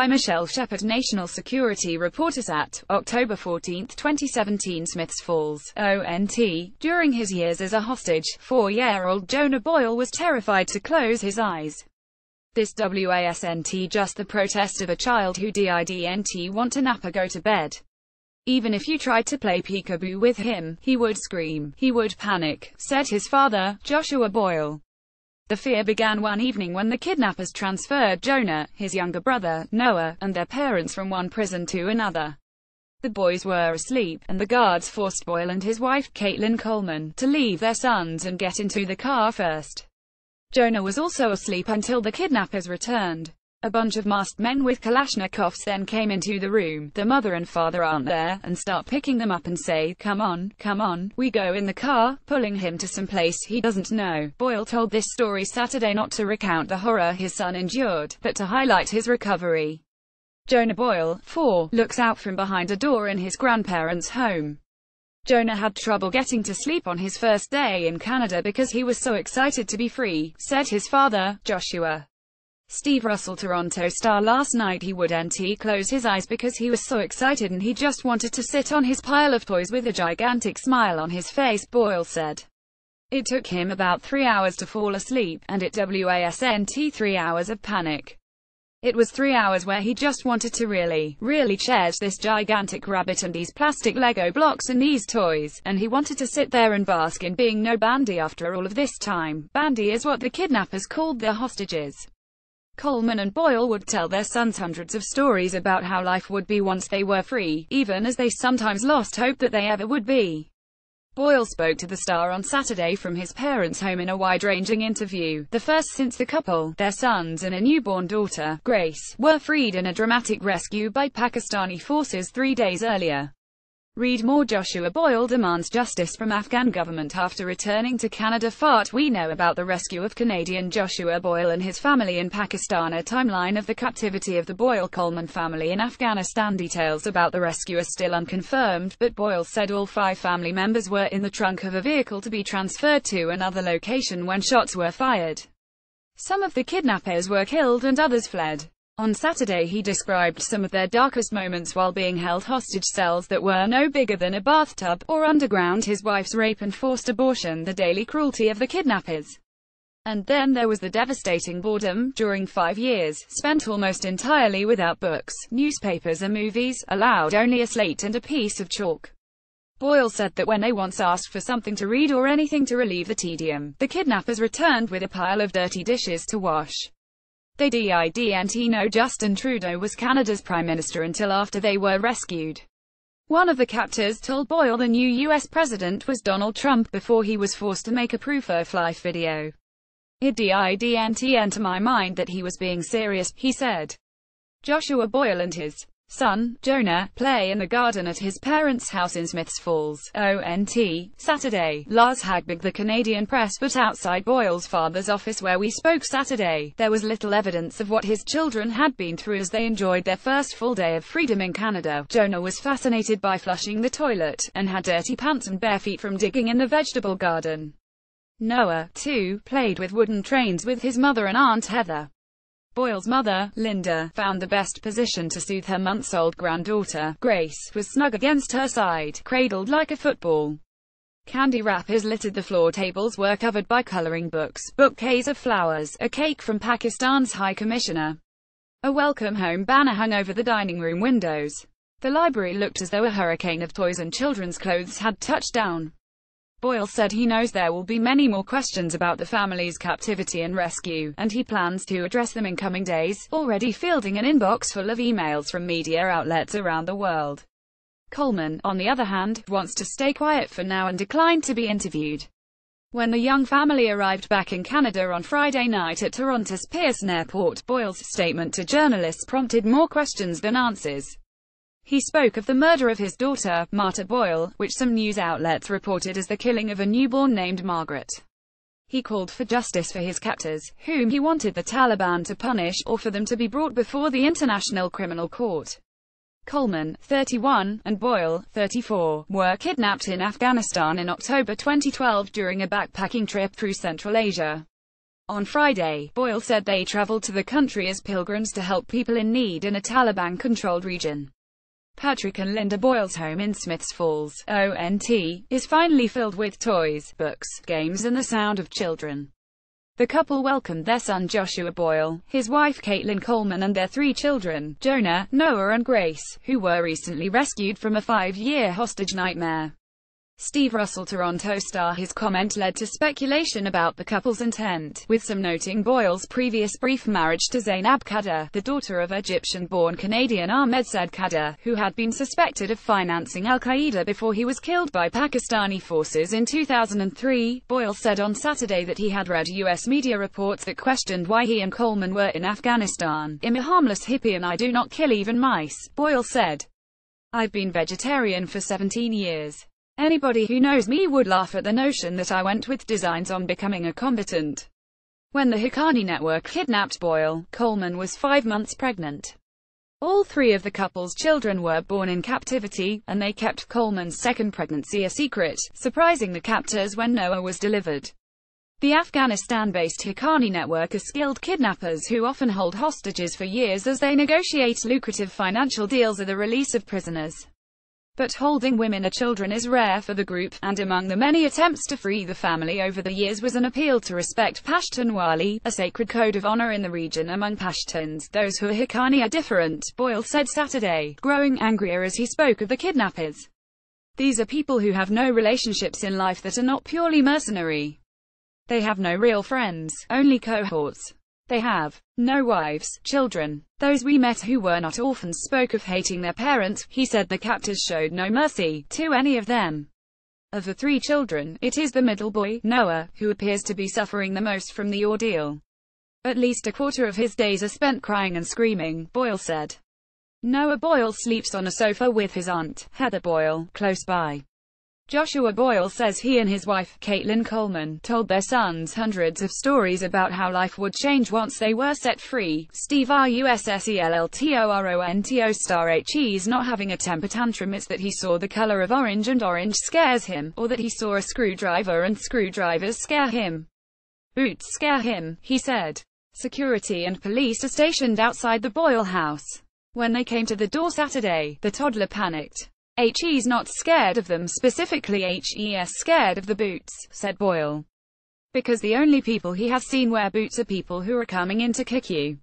by Michelle Shepard. National security reporters at October 14, 2017. Smiths Falls, ONT. During his years as a hostage, 4-year-old Jonah Boyle was terrified to close his eyes. This wasn't just the protest of a child who didn't want to nap or go to bed. Even if you tried to play peekaboo with him, he would scream, he would panic, said his father, Joshua Boyle. The fear began one evening when the kidnappers transferred Jonah, his younger brother, Noah, and their parents from one prison to another. The boys were asleep, and the guards forced Boyle and his wife, Caitlan Coleman, to leave their sons and get into the car first. Jonah was also asleep until the kidnappers returned. A bunch of masked men with Kalashnikovs then came into the room. The mother and father aren't there, and start picking them up and say, come on, we go in the car, pulling him to some place he doesn't know. Boyle told this story Saturday not to recount the horror his son endured, but to highlight his recovery. Jonah Boyle, 4, looks out from behind a door in his grandparents' home. Jonah had trouble getting to sleep on his first day in Canada because he was so excited to be free, said his father, Joshua. Steve Russell, Toronto Star. Last night he wouldn't close his eyes because he was so excited and he just wanted to sit on his pile of toys with a gigantic smile on his face, Boyle said. It took him about 3 hours to fall asleep, and it wasn't 3 hours of panic. It was 3 hours where he just wanted to really cherish this gigantic rabbit and these plastic Lego blocks and these toys, and he wanted to sit there and bask in being no bandy after all of this time. Bandy is what the kidnappers called their hostages. Coleman and Boyle would tell their sons hundreds of stories about how life would be once they were free, even as they sometimes lost hope that they ever would be. Boyle spoke to the Star on Saturday from his parents' home in a wide-ranging interview, the first since the couple, their sons and a newborn daughter, Grace, were freed in a dramatic rescue by Pakistani forces 3 days earlier. Read more. Joshua Boyle demands justice from Afghan government after returning to Canada. What we know about the rescue of Canadian Joshua Boyle and his family in Pakistan. A timeline of the captivity of the Boyle-Coleman family in Afghanistan. Details about the rescue are still unconfirmed, but Boyle said all 5 family members were in the trunk of a vehicle to be transferred to another location when shots were fired. Some of the kidnappers were killed and others fled. On Saturday he described some of their darkest moments while being held hostage: cells that were no bigger than a bathtub, or underground, his wife's rape and forced abortion, the daily cruelty of the kidnappers. And then there was the devastating boredom. During 5 years, spent almost entirely without books, newspapers or movies, allowed only a slate and a piece of chalk. Boyle said that when they once asked for something to read or anything to relieve the tedium, the kidnappers returned with a pile of dirty dishes to wash. They didn't know Justin Trudeau was Canada's Prime Minister until after they were rescued. One of the captors told Boyle the new US President was Donald Trump before he was forced to make a proof-of-life video. It didn't enter my mind that he was being serious, he said. Joshua Boyle and his son, Jonah, play in the garden at his parents' house in Smiths Falls, ONT. Saturday, Lars Hagbig. The Canadian press put outside Boyle's father's office where we spoke Saturday. There was little evidence of what his children had been through as they enjoyed their first full day of freedom in Canada. Jonah was fascinated by flushing the toilet, and had dirty pants and bare feet from digging in the vegetable garden. Noah, 2, played with wooden trains with his mother and Aunt Heather. Boyle's mother, Linda, found the best position to soothe her months-old granddaughter. Grace was snug against her side, cradled like a football. Candy wrappers littered the floor. Tables were covered by coloring books, bouquets of flowers, a cake from Pakistan's High Commissioner. A welcome home banner hung over the dining room windows. The library looked as though a hurricane of toys and children's clothes had touched down. Boyle said he knows there will be many more questions about the family's captivity and rescue, and he plans to address them in coming days, already fielding an inbox full of emails from media outlets around the world. Coleman, on the other hand, wants to stay quiet for now and declined to be interviewed. When the young family arrived back in Canada on Friday night at Toronto's Pearson Airport, Boyle's statement to journalists prompted more questions than answers. He spoke of the murder of his daughter, Marta Boyle, which some news outlets reported as the killing of a newborn named Margaret. He called for justice for his captors, whom he wanted the Taliban to punish, or for them to be brought before the International Criminal Court. Coleman, 31, and Boyle, 34, were kidnapped in Afghanistan in October 2012 during a backpacking trip through Central Asia. On Friday, Boyle said they traveled to the country as pilgrims to help people in need in a Taliban-controlled region. Patrick and Linda Boyle's home in Smiths Falls, ONT, is finally filled with toys, books, games and the sound of children. The couple welcomed their son Joshua Boyle, his wife Caitlan Coleman and their 3 children, Jonah, Noah and Grace, who were recently rescued from a 5-year hostage nightmare. Steve Russell, Toronto Star. His comment led to speculation about the couple's intent, with some noting Boyle's previous brief marriage to Zainab Khadr, the daughter of Egyptian-born Canadian Ahmed Said Khadr, who had been suspected of financing al-Qaeda before he was killed by Pakistani forces in 2003. Boyle said on Saturday that he had read U.S. media reports that questioned why he and Coleman were in Afghanistan. "I'm a harmless hippie and I do not kill even mice," Boyle said. "I've been vegetarian for 17 years. Anybody who knows me would laugh at the notion that I went with designs on becoming a combatant." When the Haqqani network kidnapped Boyle, Coleman was 5 months pregnant. All 3 of the couple's children were born in captivity, and they kept Coleman's second pregnancy a secret, surprising the captors when Noah was delivered. The Afghanistan-based Haqqani network are skilled kidnappers who often hold hostages for years as they negotiate lucrative financial deals or the release of prisoners. But holding women or children is rare for the group, and among the many attempts to free the family over the years was an appeal to respect Pashtunwali, a sacred code of honor in the region among Pashtuns. "Those who are Haqqani are different," Boyle said Saturday, growing angrier as he spoke of the kidnappers. "These are people who have no relationships in life that are not purely mercenary. They have no real friends, only cohorts. They have no wives, children. Those we met who were not orphans spoke of hating their parents." He said the captors showed no mercy to any of them. Of the 3 children, it is the middle boy, Noah, who appears to be suffering the most from the ordeal. "At least a quarter of his days are spent crying and screaming," Boyle said. Noah Boyle sleeps on a sofa with his aunt, Heather Boyle, close by. Joshua Boyle says he and his wife, Caitlan Coleman, told their sons hundreds of stories about how life would change once they were set free. Steve Russelltoronto star "He's not having a temper tantrum, it's that he saw the color of orange and orange scares him, or that he saw a screwdriver and screwdrivers scare him. Boots scare him," he said. Security and police are stationed outside the Boyle house. When they came to the door Saturday, the toddler panicked. "He's not scared of them specifically, he's scared of the boots," said Boyle. "Because the only people he has seen wear boots are people who are coming in to kick you."